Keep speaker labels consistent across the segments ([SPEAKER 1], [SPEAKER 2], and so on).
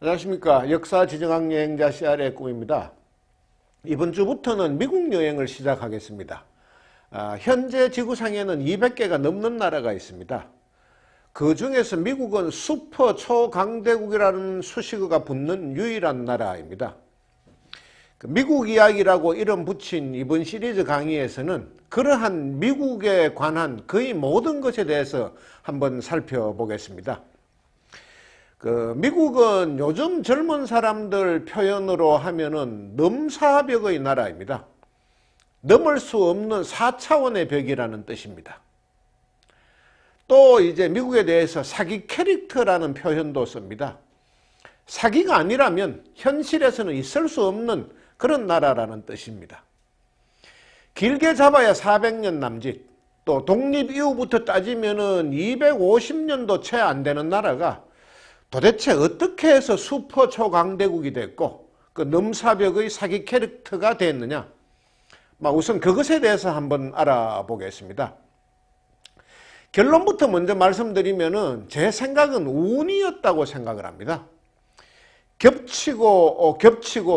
[SPEAKER 1] 안녕하십니까. 역사 지정학 여행자 CR의 꿈입니다. 이번 주부터는 미국 여행을 시작하겠습니다. 현재 지구상에는 200개가 넘는 나라가 있습니다. 그 중에서 미국은 슈퍼 초강대국이라는 수식어가 붙는 유일한 나라입니다. 미국 이야기라고 이름 붙인 이번 시리즈 강의에서는 그러한 미국에 관한 거의 모든 것에 대해서 한번 살펴보겠습니다. 미국은 요즘 젊은 사람들 표현으로 하면은 넘사벽의 나라입니다. 넘을 수 없는 4차원의 벽이라는 뜻입니다. 또 이제 미국에 대해서 사기 캐릭터라는 표현도 씁니다. 사기가 아니라면 현실에서는 있을 수 없는 그런 나라라는 뜻입니다. 길게 잡아야 400년 남짓, 또 독립 이후부터 따지면은 250년도 채 안 되는 나라가 도대체 어떻게 해서 슈퍼 초강대국이 됐고 그 넘사벽의 사기 캐릭터가 됐느냐, 우선 그것에 대해서 한번 알아보겠습니다. 결론부터 먼저 말씀드리면은 제 생각은 운이었다고 생각을 합니다. 겹치고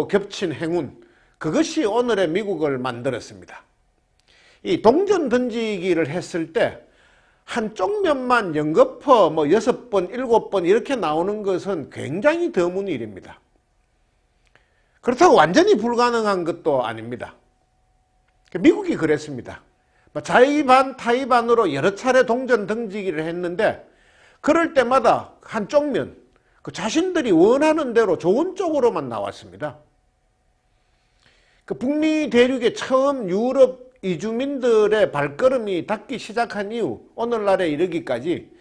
[SPEAKER 1] 겹친 행운, 그것이 오늘의 미국을 만들었습니다. 이 동전 던지기를 했을 때 한쪽 면만 연거푸 6번, 7번 이렇게 나오는 것은 굉장히 드문 일입니다. 그렇다고 완전히 불가능한 것도 아닙니다. 미국이 그랬습니다. 자의반 타의반으로 여러 차례 동전 던지기를 했는데 그럴 때마다 한쪽 면, 자신들이 원하는 대로 좋은 쪽으로만 나왔습니다. 북미 대륙에 처음 유럽 이주민들의 발걸음이 닿기 시작한 이후 오늘날에 이르기까지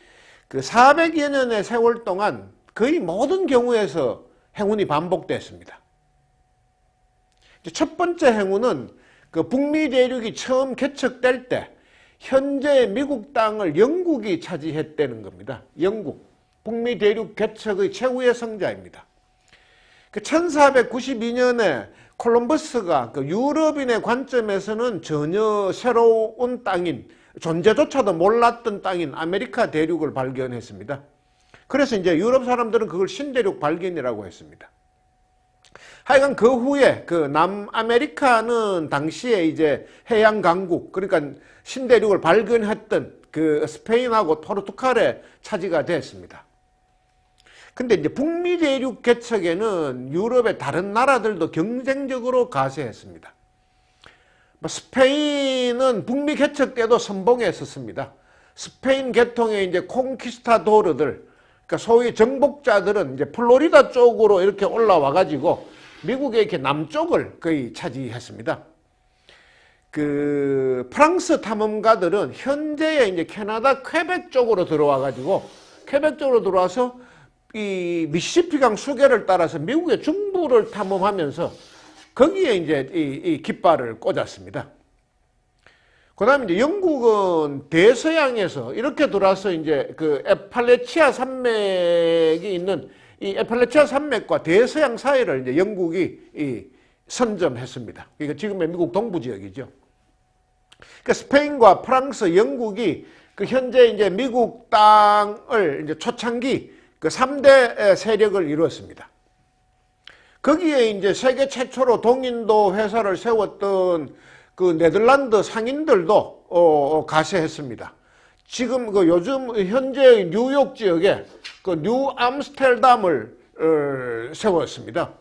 [SPEAKER 1] 400여 년의 세월 동안 거의 모든 경우에서 행운이 반복됐습니다. 첫 번째 행운은 북미 대륙이 처음 개척될 때 현재 미국 땅을 영국이 차지했다는 겁니다. 영국, 북미 대륙 개척의 최후의 성자입니다. 1492년에 콜럼버스가 유럽인의 관점에서는 전혀 새로운 땅인, 존재조차도 몰랐던 땅인 아메리카 대륙을 발견했습니다. 그래서 이제 유럽 사람들은 그걸 신대륙 발견이라고 했습니다. 하여간 그 후에 남아메리카는 당시에 이제 해양 강국, 그러니까 신대륙을 발견했던 스페인하고 포르투갈의 차지가 됐습니다. 근데 이제 북미 대륙 개척에는 유럽의 다른 나라들도 경쟁적으로 가세했습니다. 스페인은 북미 개척 때도 선봉했었습니다. 스페인 계통의 이제 콩키스타도르들, 그러니까 소위 정복자들은 이제 플로리다 쪽으로 이렇게 올라와 가지고 미국의 이렇게 남쪽을 거의 차지했습니다. 프랑스 탐험가들은 현재의 이제 캐나다 퀘벡 쪽으로 들어와 가지고 퀘벡 쪽으로 들어와서 이 미시시피강 수계를 따라서 미국의 중부를 탐험하면서 거기에 이제 이 깃발을 꽂았습니다. 그 다음에 이제 영국은 대서양에서 이렇게 들어와서 이제 에팔레치아 산맥이 있는 이 에팔레치아 산맥과 대서양 사이를 이제 영국이 선점했습니다. 그러니까 지금의 미국 동부 지역이죠. 그러니까 스페인과 프랑스, 영국이 현재 이제 미국 땅을 이제 초창기 3대 세력을 이루었습니다. 거기에 이제 세계 최초로 동인도 회사를 세웠던 네덜란드 상인들도 가세했습니다. 지금 요즘 현재 뉴욕 지역에 뉴 암스테르담을 세웠습니다.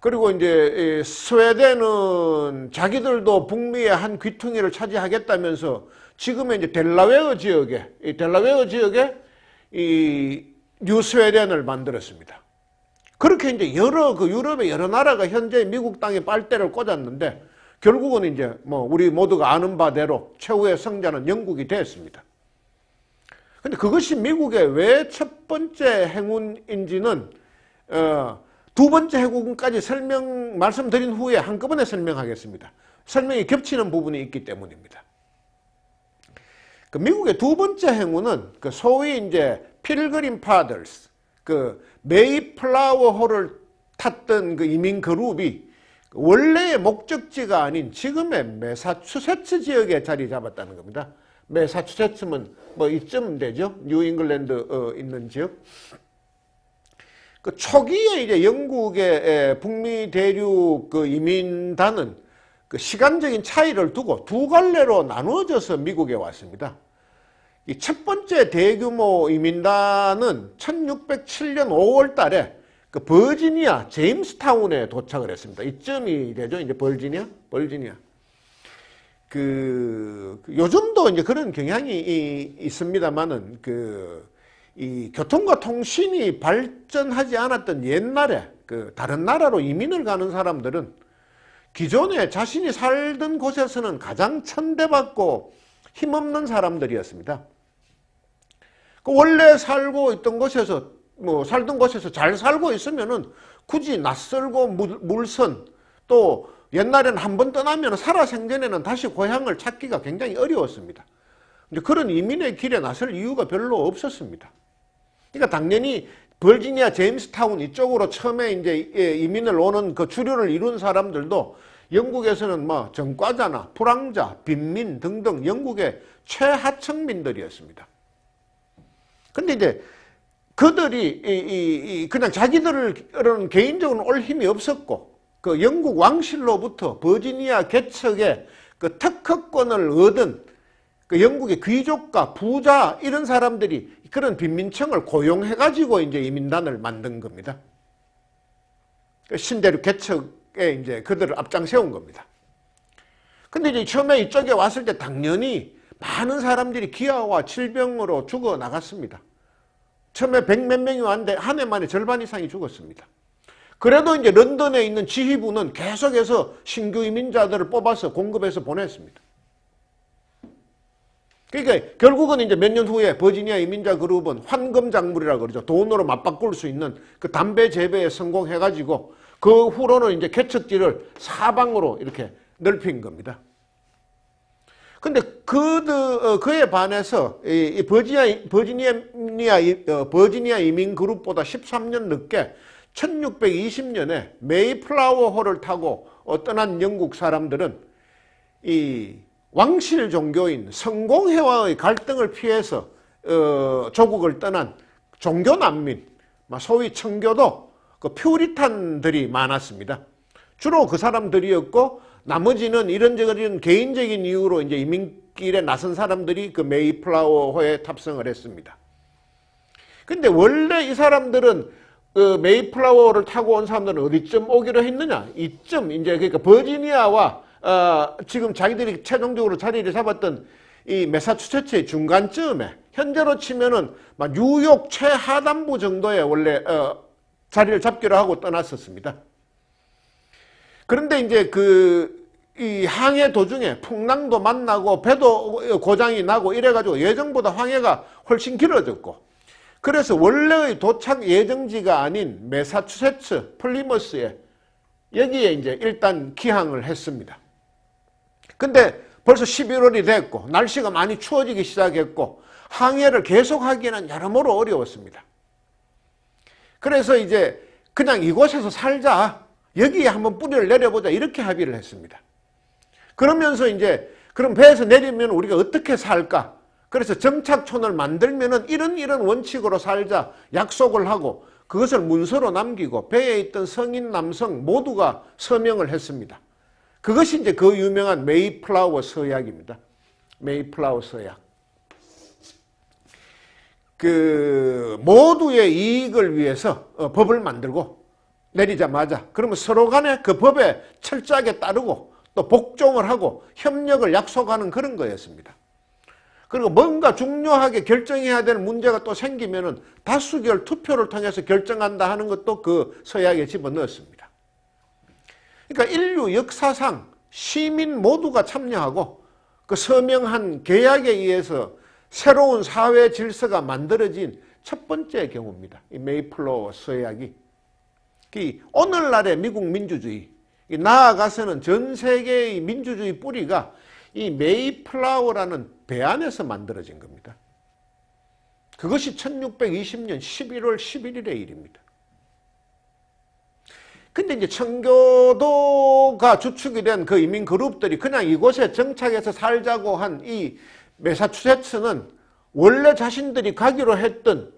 [SPEAKER 1] 그리고 이제 스웨덴은 자기들도 북미의 한 귀퉁이를 차지하겠다면서 지금의 이제 델라웨어 지역에 이 뉴스웨덴을 만들었습니다. 그렇게 이제 유럽의 여러 나라가 현재 미국 땅에 빨대를 꽂았는데 결국은 이제 우리 모두가 아는 바대로 최후의 성자는 영국이 됐습니다. 근데 그것이 미국의 왜 첫 번째 행운인지는 두 번째 행운까지 말씀드린 후에 한꺼번에 설명하겠습니다. 설명이 겹치는 부분이 있기 때문입니다. 미국의 두 번째 행운은 소위 이제 필그림 파더스, 메이플라워호를 탔던 이민 그룹이 원래의 목적지가 아닌 지금의 매사추세츠 지역에 자리 잡았다는 겁니다. 매사추세츠면 이쯤 되죠. 뉴잉글랜드 있는 지역. 그 초기에 이제 영국의 북미 대륙 그 이민단은 그 시간적인 차이를 두고 두 갈래로 나누어져서 미국에 왔습니다. 이 첫 번째 대규모 이민단은 1607년 5월 달에 그 버지니아 제임스타운에 도착을 했습니다. 이쯤이 되죠. 이제 버지니아. 요즘도 이제 그런 경향이 있습니다만은 이 교통과 통신이 발전하지 않았던 옛날에 다른 나라로 이민을 가는 사람들은 기존에 자신이 살던 곳에서는 가장 천대받고 힘없는 사람들이었습니다. 원래 살고 있던 곳에서 살던 곳에서 잘 살고 있으면은 굳이 낯설고 물선 또 옛날에는 한번 떠나면 살아생전에는 다시 고향을 찾기가 굉장히 어려웠습니다. 근데 그런 이민의 길에 나설 이유가 별로 없었습니다. 그러니까 당연히 버지니아 제임스타운 이쪽으로 처음에 이제 이민을 오는 그 주류를 이룬 사람들도 영국에서는 전과자나 불황자, 빈민 등등 영국의 최하층민들이었습니다. 근데 이제 그들이 그냥 자기들은 개인적으로 올 힘이 없었고 그 영국 왕실로부터 버지니아 개척의 그 특허권을 얻은 그 영국의 귀족과 부자 이런 사람들이 그런 빈민층을 고용해가지고 이제 이민단을 만든 겁니다. 신대륙 개척에 이제 그들을 앞장 세운 겁니다. 근데 이제 처음에 이쪽에 왔을 때 당연히 많은 사람들이 기아와 질병으로 죽어 나갔습니다. 처음에 100몇 명이 왔는데 한 해 만에 절반 이상이 죽었습니다. 그래도 이제 런던에 있는 지휘부는 계속해서 신규 이민자들을 뽑아서 공급해서 보냈습니다. 그러니까 결국은 이제 몇 년 후에 버지니아 이민자 그룹은 환금작물이라고 그러죠. 돈으로 맞바꿀 수 있는 그 담배 재배에 성공해가지고 그 후로는 이제 개척지를 사방으로 이렇게 넓힌 겁니다. 근데 그에 반해서 이 버지니아 이민 그룹보다 13년 늦게 1620년에 메이플라워호를 타고 떠난 영국 사람들은 이 왕실 종교인 성공회와의 갈등을 피해서 조국을 떠난 종교 난민, 소위 청교도 그 퓨리탄들이 많았습니다. 주로 그 사람들이었고 나머지는 이런저런 개인적인 이유로 이제 이민길에 나선 사람들이 그 메이플라워호에 탑승을 했습니다. 근데 원래 이 사람들은 그 메이플라워를 타고 온 사람들은 어디쯤 오기로 했느냐? 이쯤 이제 그러니까 버지니아와 지금 자기들이 최종적으로 자리를 잡았던 이 매사추세츠의 중간쯤에 현재로 치면은 뉴욕 최하단부 정도에 원래 자리를 잡기로 하고 떠났었습니다. 그런데 이제 이 항해 도중에 풍랑도 만나고 배도 고장이 나고 이래가지고 예정보다 항해가 훨씬 길어졌고 그래서 원래의 도착 예정지가 아닌 매사추세츠 플리머스에 여기에 이제 일단 기항을 했습니다. 근데 벌써 11월이 됐고 날씨가 많이 추워지기 시작했고 항해를 계속하기에는 여러모로 어려웠습니다. 그래서 이제 그냥 이곳에서 살자. 여기에 한번 뿌리를 내려보자. 이렇게 합의를 했습니다. 그러면서 이제 그럼 배에서 내리면 우리가 어떻게 살까? 그래서 정착촌을 만들면은 이런 원칙으로 살자 약속을 하고 그것을 문서로 남기고 배에 있던 성인 남성 모두가 서명을 했습니다. 그것이 이제 그 유명한 메이플라워 서약입니다. 메이플라워 서약. 그 모두의 이익을 위해서 법을 만들고 내리자마자 그러면 서로 간에 그 법에 철저하게 따르고 또 복종을 하고 협력을 약속하는 그런 거였습니다. 그리고 뭔가 중요하게 결정해야 될 문제가 또 생기면은 다수결 투표를 통해서 결정한다 하는 것도 그 서약에 집어넣었습니다. 그러니까 인류 역사상 시민 모두가 참여하고 그 서명한 계약에 의해서 새로운 사회 질서가 만들어진 첫 번째 경우입니다. 이 메이플라워 서약이. 오늘날의 미국 민주주의, 나아가서는 전 세계의 민주주의 뿌리가 이 메이플라워라는 배 안에서 만들어진 겁니다. 그것이 1620년 11월 11일의 일입니다. 근데 이제 청교도가 주축이 된 그 이민 그룹들이 그냥 이곳에 정착해서 살자고 한 이 매사추세츠는 원래 자신들이 가기로 했던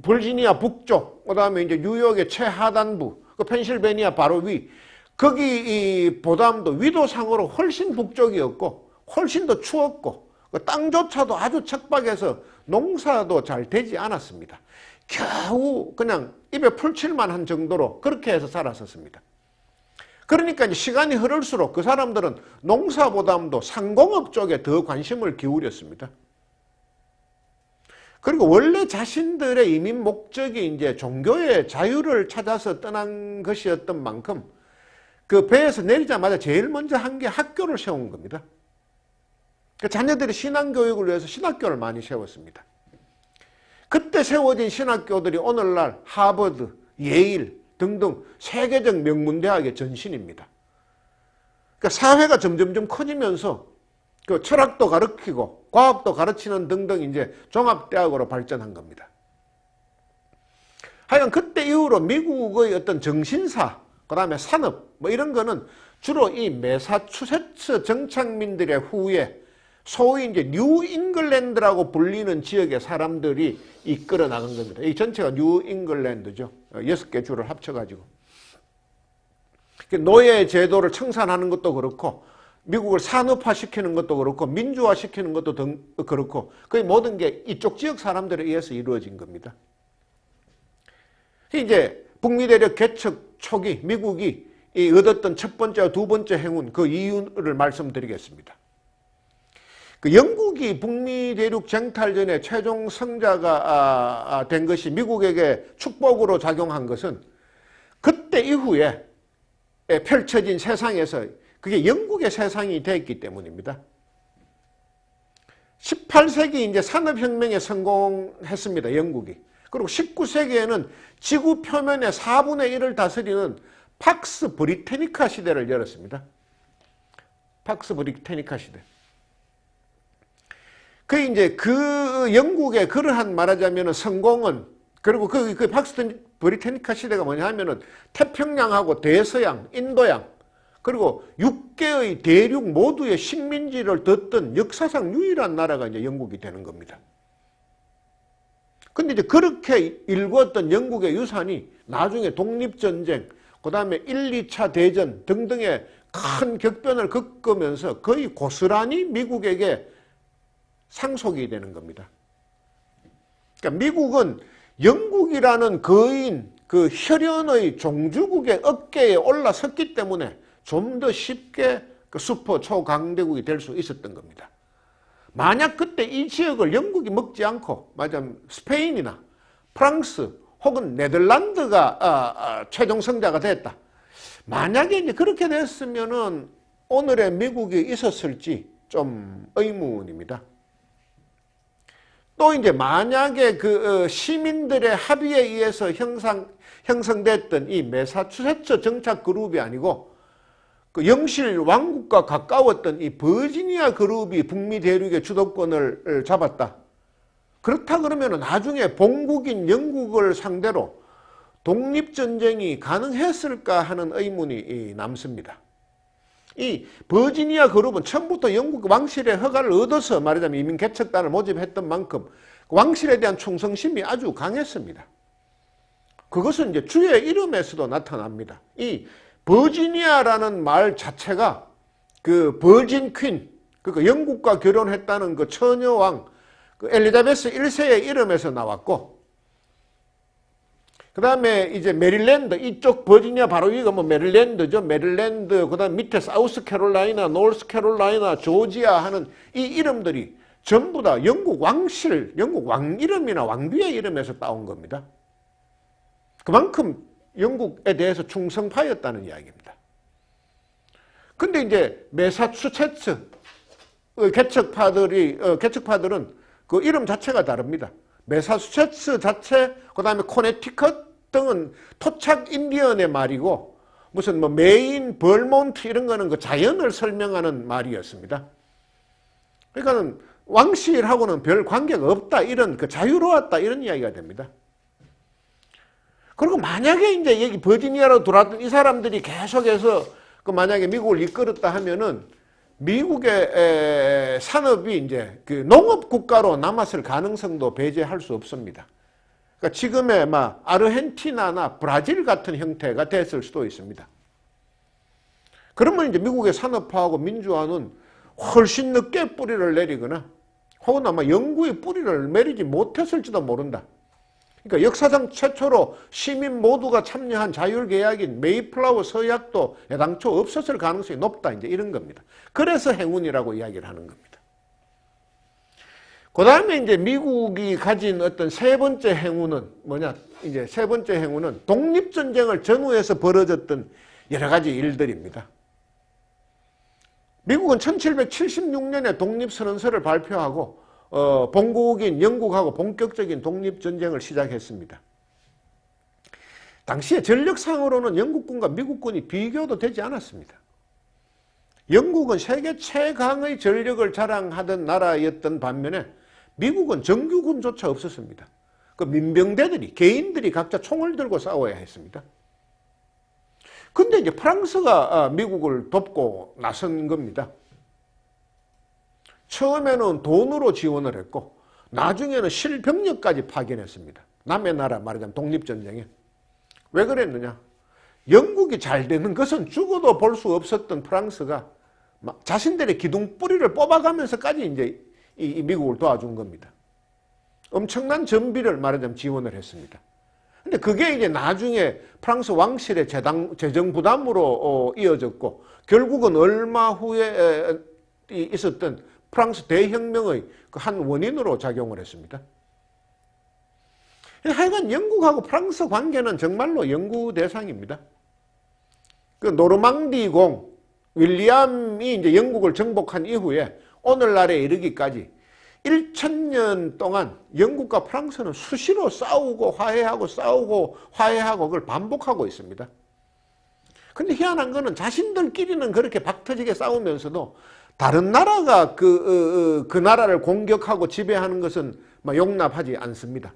[SPEAKER 1] 버지니아 북쪽, 그 다음에 이제 뉴욕의 최하단부, 그 펜실베니아 바로 위, 거기 보담도 위도상으로 훨씬 북쪽이었고, 훨씬 더 추웠고, 그 땅조차도 아주 척박해서 농사도 잘 되지 않았습니다. 겨우 그냥 입에 풀칠만 한 정도로 그렇게 해서 살았었습니다. 그러니까 이제 시간이 흐를수록 그 사람들은 농사보다도 상공업 쪽에 더 관심을 기울였습니다. 그리고 원래 자신들의 이민 목적이 이제 종교의 자유를 찾아서 떠난 것이었던 만큼 그 배에서 내리자마자 제일 먼저 한 게 학교를 세운 겁니다. 그 자녀들이 신앙교육을 위해서 신학교를 많이 세웠습니다. 그때 세워진 신학교들이 오늘날 하버드, 예일 등등 세계적 명문대학의 전신입니다. 그러니까 사회가 점점점 커지면서 그 철학도 가르치고 과학도 가르치는 등등 이제 종합대학으로 발전한 겁니다. 하여간 그때 이후로 미국의 어떤 정신사, 그 다음에 산업 뭐 이런 거는 주로 이 매사추세츠 정착민들의 후예 소위 이제 뉴 잉글랜드라고 불리는 지역의 사람들이 이끌어 나간 겁니다. 이 전체가 뉴 잉글랜드죠. 6개 주를 합쳐가지고. 노예 제도를 청산하는 것도 그렇고, 미국을 산업화시키는 것도 그렇고, 민주화시키는 것도 그렇고, 거의 모든 게 이쪽 지역 사람들에 의해서 이루어진 겁니다. 이제 북미 대륙 개척 초기 미국이 얻었던 첫 번째와 두 번째 행운, 그 이유를 말씀드리겠습니다. 그 영국이 북미 대륙 정탈 전에 최종 승자가 된 것이 미국에게 축복으로 작용한 것은 그때 이후에 펼쳐진 세상에서 그게 영국의 세상이 됐기 때문입니다. 18세기 이제 산업혁명에 성공했습니다, 영국이. 그리고 19세기에는 지구 표면의 4분의 1을 다스리는 팍스 브리테니카 시대를 열었습니다. 팍스 브리테니카 시대. 그 영국의 그러한 말하자면 성공은, 그리고 그 팍스 브리테니카 시대가 뭐냐 하면은 태평양하고 대서양, 인도양, 그리고 6개의 대륙 모두의 식민지를 뒀던 역사상 유일한 나라가 이제 영국이 되는 겁니다. 근데 이제 그렇게 일구었던 영국의 유산이 나중에 독립전쟁, 그 다음에 1, 2차 대전 등등의 큰 격변을 겪으면서 거의 고스란히 미국에게 상속이 되는 겁니다. 그러니까 미국은 영국이라는 거인, 그 혈연의 종주국의 어깨에 올라섰기 때문에 좀 더 쉽게 그 슈퍼 초강대국이 될 수 있었던 겁니다. 만약 그때 이 지역을 영국이 먹지 않고, 말하자면 스페인이나 프랑스 혹은 네덜란드가 최종 승자가 됐다. 만약에 이제 그렇게 됐으면은 오늘의 미국이 있었을지 좀 의문입니다. 또 이제 만약에 그 시민들의 합의에 의해서 형성됐던 이 매사추세츠 정착 그룹이 아니고 그 영실 왕국과 가까웠던 이 버지니아 그룹이 북미 대륙의 주도권을 잡았다. 그렇다 그러면 나중에 본국인 영국을 상대로 독립전쟁이 가능했을까 하는 의문이 남습니다. 이 버지니아 그룹은 처음부터 영국 왕실의 허가를 얻어서 말하자면 이민 개척단을 모집했던 만큼 왕실에 대한 충성심이 아주 강했습니다. 그것은 이제 주의 이름에서도 나타납니다. 이 버지니아라는 말 자체가 그 버진 퀸, 그러니까 영국과 결혼했다는 그 처녀왕 그 엘리자베스 1세의 이름에서 나왔고, 그 다음에 이제 메릴랜드, 이쪽 버지니아 바로 위가 뭐 메릴랜드죠. 메릴랜드, 그 다음 밑에 사우스캐롤라이나, 노스캐롤라이나, 조지아 하는 이 이름들이 전부 다 영국 왕실, 영국 왕 이름이나 왕비의 이름에서 따온 겁니다. 그만큼 영국에 대해서 충성파였다는 이야기입니다. 근데 이제 매사추세츠 개척파들은 그 이름 자체가 다릅니다. 매사추세츠 자체, 그 다음에 코네티컷 등은 토착 인디언의 말이고, 무슨 뭐 메인, 벌몬트 이런 거는 그 자연을 설명하는 말이었습니다. 그러니까는 왕실하고는 별 관계가 없다, 이런 그 자유로웠다 이런 이야기가 됩니다. 그리고 만약에 이제 여기 버지니아로 들어왔던 이 사람들이 계속해서 그 만약에 미국을 이끌었다 하면은 미국의 산업이 이제 그 농업 국가로 남았을 가능성도 배제할 수 없습니다. 그러니까 지금의 막 아르헨티나나 브라질 같은 형태가 됐을 수도 있습니다. 그러면 이제 미국의 산업화하고 민주화는 훨씬 늦게 뿌리를 내리거나 혹은 아마 영구히 뿌리를 내리지 못했을지도 모른다. 그러니까 역사상 최초로 시민 모두가 참여한 자율계약인 메이플라워 서약도 애당초 없었을 가능성이 높다. 이제 이런 겁니다. 그래서 행운이라고 이야기를 하는 겁니다. 그 다음에 이제 미국이 가진 어떤 세 번째 행운은 뭐냐? 이제 세 번째 행운은 독립전쟁을 전후해서 벌어졌던 여러 가지 일들입니다. 미국은 1776년에 독립선언서를 발표하고 본국인 영국하고 본격적인 독립전쟁을 시작했습니다. 당시에 전력상으로는 영국군과 미국군이 비교도 되지 않았습니다. 영국은 세계 최강의 전력을 자랑하던 나라였던 반면에 미국은 정규군조차 없었습니다. 그 민병대들이, 개인들이 각자 총을 들고 싸워야 했습니다. 근데 이제 프랑스가 미국을 돕고 나선 겁니다. 처음에는 돈으로 지원을 했고 나중에는 실병력까지 파견했습니다. 남의 나라 말하자면 독립전쟁에. 왜 그랬느냐? 영국이 잘 되는 것은 죽어도 볼 수 없었던 프랑스가 자신들의 기둥뿌리를 뽑아가면서까지 이제 이 미국을 도와준 겁니다. 엄청난 전비를 말하자면 지원을 했습니다. 근데 그게 이제 나중에 프랑스 왕실의 재정 부담으로 이어졌고 결국은 얼마 후에 있었던 프랑스 대혁명의 그 한 원인으로 작용을 했습니다. 하여간 영국하고 프랑스 관계는 정말로 연구 대상입니다. 그 노르망디공 윌리엄이 이제 영국을 정복한 이후에 오늘날에 이르기까지 1000년 동안 영국과 프랑스는 수시로 싸우고 화해하고 그걸 반복하고 있습니다. 근데 희한한 거는 자신들끼리는 그렇게 박터지게 싸우면서도 다른 나라가 그 나라를 공격하고 지배하는 것은 용납하지 않습니다.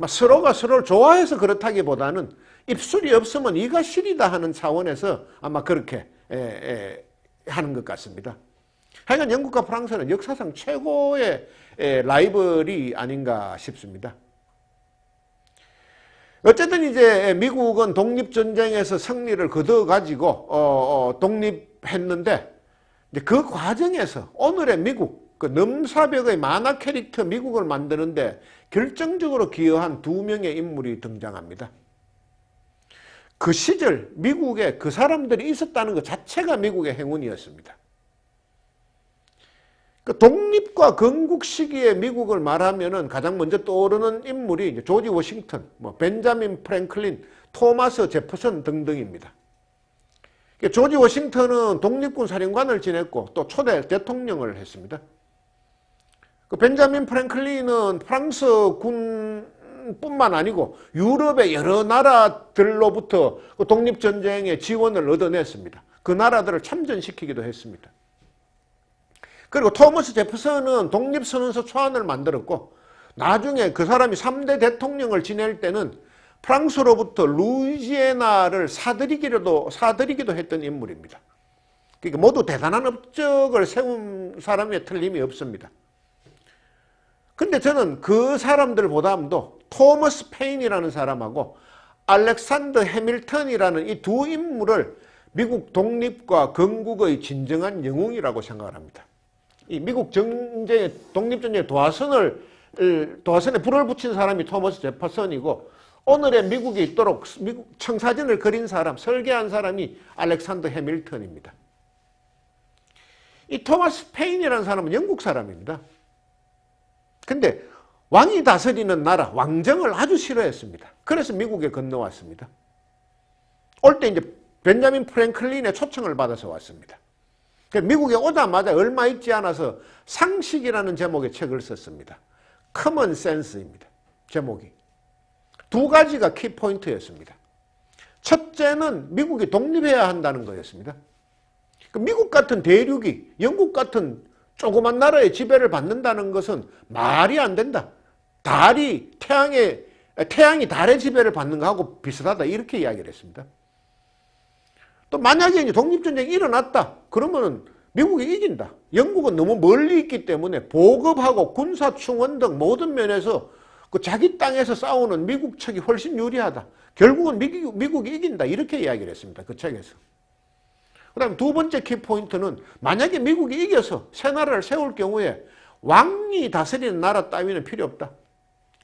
[SPEAKER 1] 서로가 서로를 좋아해서 그렇다기보다는 입술이 없으면 이가 시리다 하는 차원에서 아마 그렇게 하는 것 같습니다. 하여간 영국과 프랑스는 역사상 최고의 라이벌이 아닌가 싶습니다. 어쨌든 이제 미국은 독립전쟁에서 승리를 거둬가지고 독립했는데 이제 그 과정에서 오늘의 미국, 그 넘사벽의 만화 캐릭터 미국을 만드는데 결정적으로 기여한 두 명의 인물이 등장합니다. 그 시절 미국에 그 사람들이 있었다는 것 자체가 미국의 행운이었습니다. 그 독립과 건국 시기의 미국을 말하면은 가장 먼저 떠오르는 인물이 이제 조지 워싱턴, 벤자민 프랭클린, 토마스 제퍼슨 등등입니다. 조지 워싱턴은 독립군 사령관을 지냈고 또 초대 대통령을 했습니다. 그 벤자민 프랭클린은 프랑스 군뿐만 아니고 유럽의 여러 나라들로부터 그 독립전쟁에 지원을 얻어냈습니다. 그 나라들을 참전시키기도 했습니다. 그리고 토머스 제퍼슨은 독립선언서 초안을 만들었고 나중에 그 사람이 3대 대통령을 지낼 때는 프랑스로부터 루이지애나를 사들이기도 했던 인물입니다. 그러니까 모두 대단한 업적을 세운 사람에 틀림이 없습니다. 근데 저는 그 사람들보다도 토머스 페인이라는 사람하고 알렉산더 해밀턴이라는 이 두 인물을 미국 독립과 건국의 진정한 영웅이라고 생각을 합니다. 이 미국 전쟁의 독립전쟁의 도화선에 불을 붙인 사람이 토머스 제퍼슨이고 오늘의 미국이 있도록 미국 청사진을 그린 사람, 설계한 사람이 알렉산더 해밀턴입니다. 이 토마스 페인이라는 사람은 영국 사람입니다. 근데 왕이 다스리는 나라, 왕정을 아주 싫어했습니다. 그래서 미국에 건너왔습니다. 올 때 이제 벤자민 프랭클린의 초청을 받아서 왔습니다. 미국에 오자마자 얼마 있지 않아서 상식이라는 제목의 책을 썼습니다. 커먼 센스입니다. 제목이. 두 가지가 키포인트였습니다. 첫째는 미국이 독립해야 한다는 거였습니다. 미국 같은 대륙이 영국 같은 조그만 나라의 지배를 받는다는 것은 말이 안 된다. 태양이 달의 지배를 받는 거하고 비슷하다. 이렇게 이야기를 했습니다. 또 만약에 이제 독립전쟁이 일어났다. 그러면 미국이 이긴다. 영국은 너무 멀리 있기 때문에 보급하고 군사충원 등 모든 면에서 그 자기 땅에서 싸우는 미국 측이 훨씬 유리하다. 결국은 미국이 이긴다. 이렇게 이야기를 했습니다. 그 책에서. 그 다음에 두 번째 키포인트는 만약에 미국이 이겨서 새 나라를 세울 경우에 왕이 다스리는 나라 따위는 필요 없다.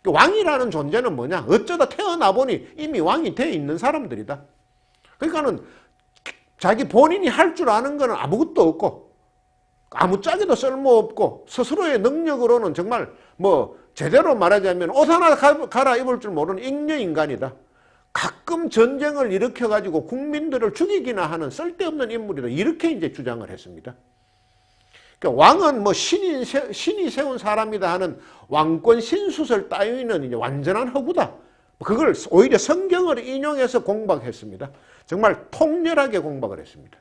[SPEAKER 1] 왕이라는 존재는 뭐냐? 어쩌다 태어나 보니 이미 왕이 돼 있는 사람들이다. 그러니까는 자기 본인이 할 줄 아는 거는 아무것도 없고 아무짝에도 쓸모없고 스스로의 능력으로는 정말 뭐 제대로 말하자면 옷 하나 갈아입을 줄 모르는 잉여인간이다. 가끔 전쟁을 일으켜가지고 국민들을 죽이기나 하는 쓸데없는 인물이다. 이렇게 이제 주장을 했습니다. 그러니까 왕은 뭐 신이 세운 사람이다 하는 왕권 신수설 따위는 이제 완전한 허구다. 그걸 오히려 성경을 인용해서 공박했습니다. 정말 통렬하게 공박을 했습니다.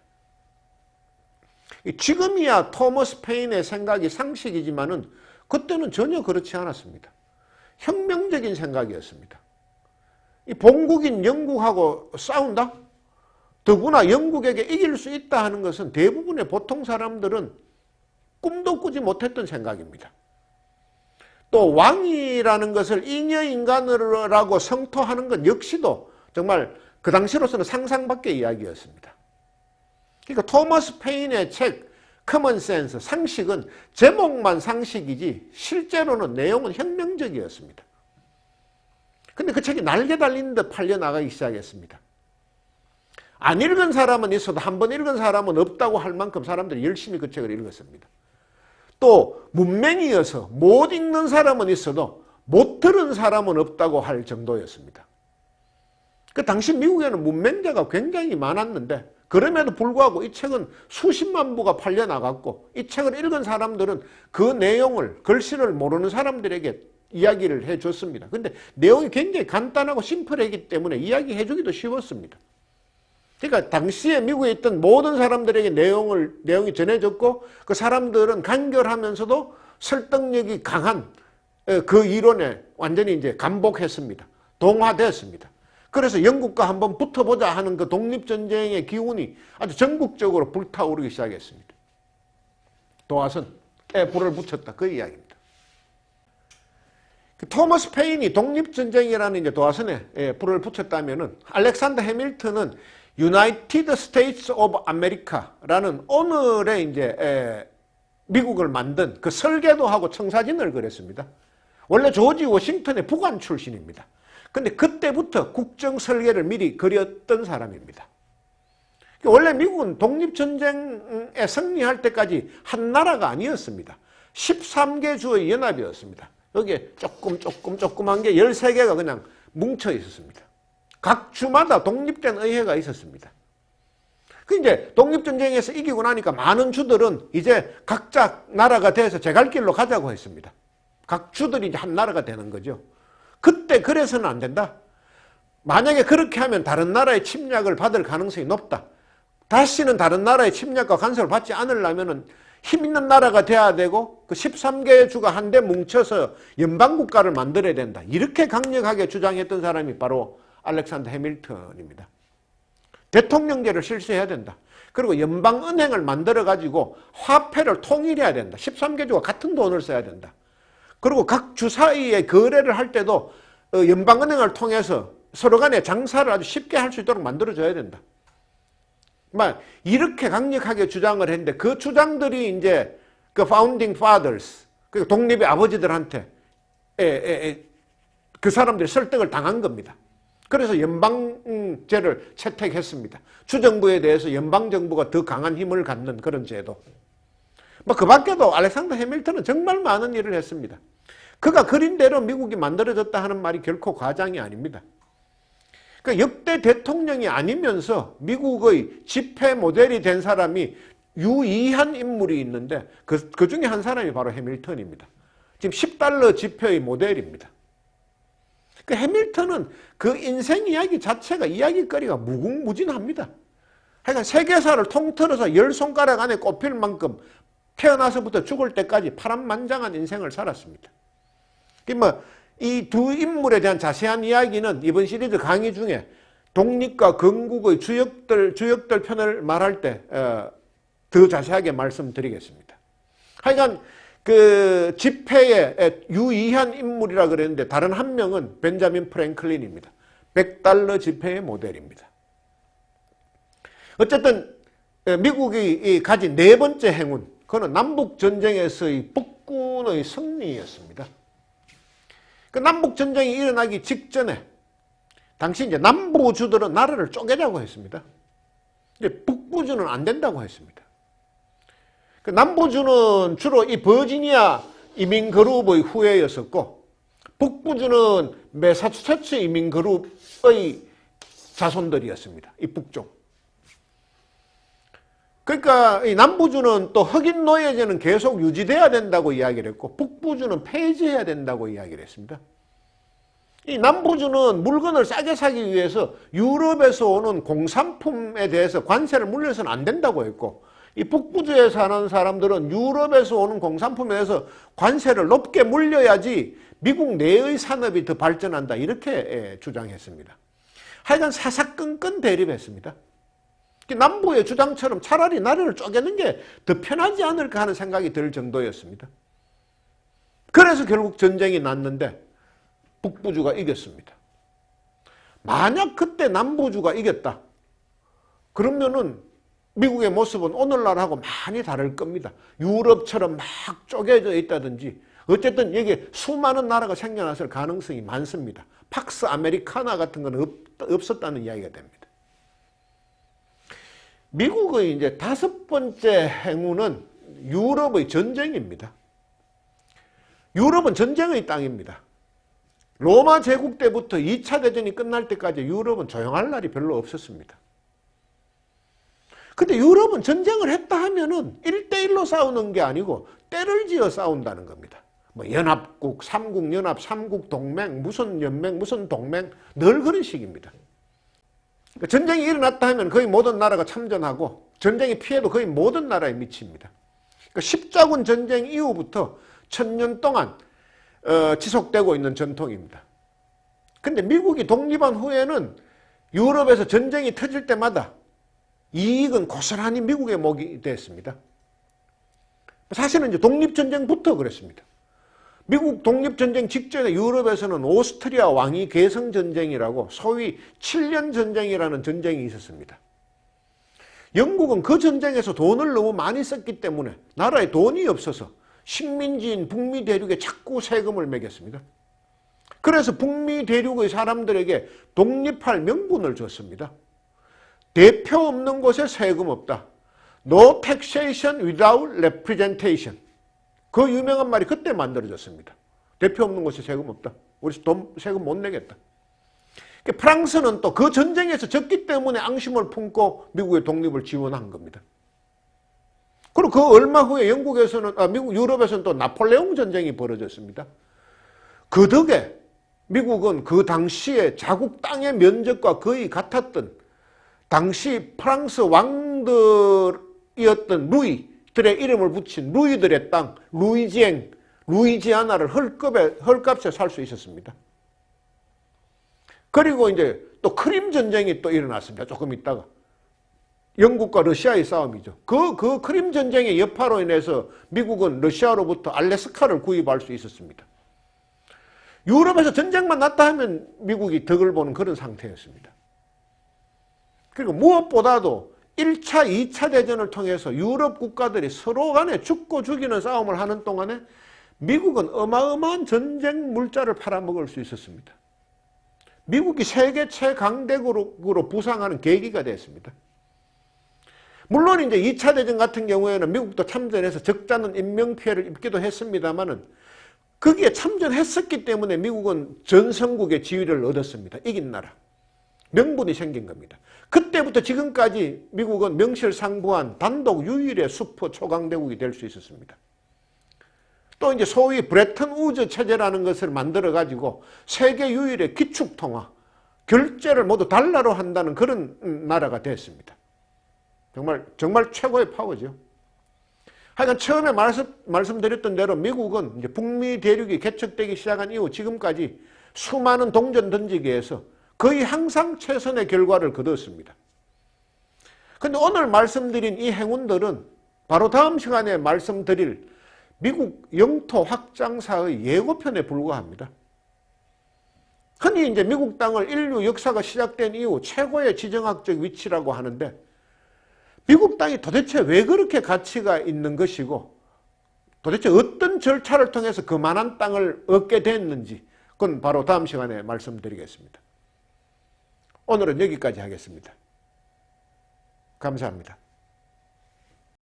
[SPEAKER 1] 지금이야 토머스 페인의 생각이 상식이지만은 그때는 전혀 그렇지 않았습니다. 혁명적인 생각이었습니다. 이 본국인 영국하고 싸운다? 더구나 영국에게 이길 수 있다 하는 것은 대부분의 보통 사람들은 꿈도 꾸지 못했던 생각입니다. 또 왕이라는 것을 잉여인간이라고 성토하는 것 역시도 정말 그 당시로서는 상상 밖의 이야기였습니다. 그러니까 토머스 페인의 책 커먼센스, 상식은 제목만 상식이지 실제로는 내용은 혁명적이었습니다. 근데 그 책이 날개 달린 듯 팔려나가기 시작했습니다. 안 읽은 사람은 있어도 한 번 읽은 사람은 없다고 할 만큼 사람들이 열심히 그 책을 읽었습니다. 또 문맹이어서 못 읽는 사람은 있어도 못 들은 사람은 없다고 할 정도였습니다. 그 당시 미국에는 문맹자가 굉장히 많았는데 그럼에도 불구하고 이 책은 수십만 부가 팔려나갔고 이 책을 읽은 사람들은 그 내용을 글씨를 모르는 사람들에게 이야기를 해줬습니다. 근데 내용이 굉장히 간단하고 심플했기 때문에 이야기해주기도 쉬웠습니다. 그러니까 당시에 미국에 있던 모든 사람들에게 내용이 전해졌고 그 사람들은 간결하면서도 설득력이 강한 그 이론에 완전히 이제 감복했습니다. 동화됐습니다. 그래서 영국과 한번 붙어보자 하는 그 독립전쟁의 기운이 아주 전국적으로 불타오르기 시작했습니다. 도화선에 불을 붙였다. 그 이야기입니다. 토머스 페인이 독립전쟁이라는 이제 도화선에 불을 붙였다면은 알렉산더 해밀턴은 유나이티드 스테이츠 오브 아메리카라는 오늘의 이제 미국을 만든 그 설계도 하고 청사진을 그렸습니다. 원래 조지 워싱턴의 북한 출신입니다. 근데 그때부터 국정 설계를 미리 그렸던 사람입니다. 원래 미국은 독립전쟁에 승리할 때까지 한 나라가 아니었습니다. 13개 주의 연합이었습니다. 여기에 조그만 게 13개가 그냥 뭉쳐 있었습니다. 각 주마다 독립된 의회가 있었습니다. 그 이제 독립전쟁에서 이기고 나니까 많은 주들은 이제 각자 나라가 돼서 제 갈 길로 가자고 했습니다. 각 주들이 이제 한 나라가 되는 거죠. 그때 그래서는 안 된다. 만약에 그렇게 하면 다른 나라의 침략을 받을 가능성이 높다. 다시는 다른 나라의 침략과 간섭을 받지 않으려면 힘 있는 나라가 돼야 되고 그 13개 주가 한데 뭉쳐서 연방국가를 만들어야 된다. 이렇게 강력하게 주장했던 사람이 바로 알렉산더 해밀턴입니다. 대통령제를 실시해야 된다. 그리고 연방은행을 만들어가지고 화폐를 통일해야 된다. 13개 주가 같은 돈을 써야 된다. 그리고 각 주 사이에 거래를 할 때도 연방은행을 통해서 서로 간에 장사를 아주 쉽게 할 수 있도록 만들어줘야 된다. 이렇게 강력하게 주장을 했는데 그 주장들이 이제 그 founding fathers, 그 독립의 아버지들한테 그 사람들이 설득을 당한 겁니다. 그래서 연방제를 채택했습니다. 주정부에 대해서 연방정부가 더 강한 힘을 갖는 그런 제도. 그 밖에도 알렉산더 해밀턴은 정말 많은 일을 했습니다. 그가 그린 대로 미국이 만들어졌다 하는 말이 결코 과장이 아닙니다. 그러니까 역대 대통령이 아니면서 미국의 집회 모델이 된 사람이 유의한 인물이 있는데 그 중에 한 사람이 바로 해밀턴입니다. 지금 $10 지표의 모델입니다. 그 해밀턴은 그 인생 이야기 자체가 이야기거리가 무궁무진합니다. 그러니까 세계사를 통틀어서 10손가락 안에 꼽힐 만큼 태어나서부터 죽을 때까지 파란만장한 인생을 살았습니다. 이 두 인물에 대한 자세한 이야기는 이번 시리즈 강의 중에 독립과 건국의 주역들 편을 말할 때 더 자세하게 말씀드리겠습니다. 하여간 그 집회에 유의한 인물이라 그랬는데 다른 한 명은 벤자민 프랭클린입니다. $100 지폐의 모델입니다. 어쨌든 미국이 가진 네 번째 행운, 그거는 남북전쟁에서의 북군의 승리였습니다. 그 남북전쟁이 일어나기 직전에 당시 이제 남부주들은 나라를 쪼개자고 했습니다. 이제 북부주는 안 된다고 했습니다. 그 남부주는 주로 이 버지니아 이민 그룹의 후예였었고, 북부주는 매사추세츠 이민 그룹의 자손들이었습니다. 이 북쪽. 그러니까 이 남부주는 또 흑인 노예제는 계속 유지돼야 된다고 이야기를 했고, 북부주는 폐지해야 된다고 이야기를 했습니다. 이 남부주는 물건을 싸게 사기 위해서 유럽에서 오는 공산품에 대해서 관세를 물려서는 안 된다고 했고, 이 북부주에 사는 사람들은 유럽에서 오는 공산품에 대해서 관세를 높게 물려야지 미국 내의 산업이 더 발전한다, 이렇게 주장했습니다. 하여간 사사건건 대립했습니다. 남부의 주장처럼 차라리 나라를 쪼개는 게 더 편하지 않을까 하는 생각이 들 정도였습니다. 그래서 결국 전쟁이 났는데 북부주가 이겼습니다. 만약 그때 남부주가 이겼다 그러면은 미국의 모습은 오늘날하고 많이 다를 겁니다. 유럽처럼 막 쪼개져 있다든지, 어쨌든 여기에 수많은 나라가 생겨났을 가능성이 많습니다. 팍스 아메리카나 같은 건 없었다는 이야기가 됩니다. 미국의 이제 다섯 번째 행운은 유럽의 전쟁입니다. 유럽은 전쟁의 땅입니다. 로마 제국 때부터 2차 대전이 끝날 때까지 유럽은 조용할 날이 별로 없었습니다. 근데 유럽은 전쟁을 했다 하면은 1대1로 싸우는 게 아니고 때를 지어 싸운다는 겁니다. 뭐 연합국, 삼국연합, 삼국동맹, 무슨 연맹, 무슨 동맹, 늘 그런 식입니다. 그러니까 전쟁이 일어났다 하면 거의 모든 나라가 참전하고 전쟁의 피해도 거의 모든 나라에 미칩니다. 그러니까 십자군 전쟁 이후부터 1000년 동안 지속되고 있는 전통입니다. 근데 미국이 독립한 후에는 유럽에서 전쟁이 터질 때마다 이익은 고스란히 미국의 몫이 됐습니다. 사실은 이제 독립전쟁부터 그랬습니다. 미국 독립전쟁 직전에 유럽에서는 오스트리아 왕위 계승 전쟁이라고 소위 7년 전쟁이라는 전쟁이 있었습니다. 영국은 그 전쟁에서 돈을 너무 많이 썼기 때문에 나라에 돈이 없어서 식민지인 북미 대륙에 자꾸 세금을 매겼습니다. 그래서 북미 대륙의 사람들에게 독립할 명분을 줬습니다. 대표 없는 곳에 세금 없다. No taxation without representation. 그 유명한 말이 그때 만들어졌습니다. 대표 없는 곳에 세금 없다. 우리 세금 못 내겠다. 프랑스는 또 그 전쟁에서 졌기 때문에 앙심을 품고 미국의 독립을 지원한 겁니다. 그리고 그 얼마 후에 미국 유럽에서는 또 나폴레옹 전쟁이 벌어졌습니다. 그 덕에 미국은 그 당시에 자국 땅의 면적과 거의 같았던 당시 프랑스 왕들이었던 루이들의 이름을 붙인 루이들의 땅, 루이지아나를 헐값에 살 수 있었습니다. 그리고 이제 또 크림 전쟁이 또 일어났습니다. 조금 있다가. 영국과 러시아의 싸움이죠. 그 크림 전쟁의 여파로 인해서 미국은 러시아로부터 알래스카를 구입할 수 있었습니다. 유럽에서 전쟁만 났다 하면 미국이 덕을 보는 그런 상태였습니다. 그리고 무엇보다도 1차, 2차 대전을 통해서 유럽 국가들이 서로 간에 죽고 죽이는 싸움을 하는 동안에 미국은 어마어마한 전쟁 물자를 팔아먹을 수 있었습니다. 미국이 세계 최강대국으로 부상하는 계기가 됐습니다. 물론 이제 2차 대전 같은 경우에는 미국도 참전해서 적잖은 인명피해를 입기도 했습니다만은 거기에 참전했었기 때문에 미국은 전성국의 지위를 얻었습니다. 이긴 나라. 명분이 생긴 겁니다. 그때부터 지금까지 미국은 명실상부한 단독 유일의 슈퍼 초강대국이 될 수 있었습니다. 또 이제 소위 브레튼 우즈 체제라는 것을 만들어 가지고 세계 유일의 기축통화, 결제를 모두 달러로 한다는 그런 나라가 됐습니다. 정말 최고의 파워죠. 하여간 처음에 말씀드렸던 대로 미국은 이제 북미 대륙이 개척되기 시작한 이후 지금까지 수많은 동전 던지기에서 거의 항상 최선의 결과를 거뒀습니다. 그런데 오늘 말씀드린 이 행운들은 바로 다음 시간에 말씀드릴 미국 영토 확장사의 예고편에 불과합니다. 흔히 이제 미국 땅을 인류 역사가 시작된 이후 최고의 지정학적 위치라고 하는데, 미국 땅이 도대체 왜 그렇게 가치가 있는 것이고 도대체 어떤 절차를 통해서 그만한 땅을 얻게 됐는지, 그건 바로 다음 시간에 말씀드리겠습니다. 오늘은 여기까지 하겠습니다. 감사합니다.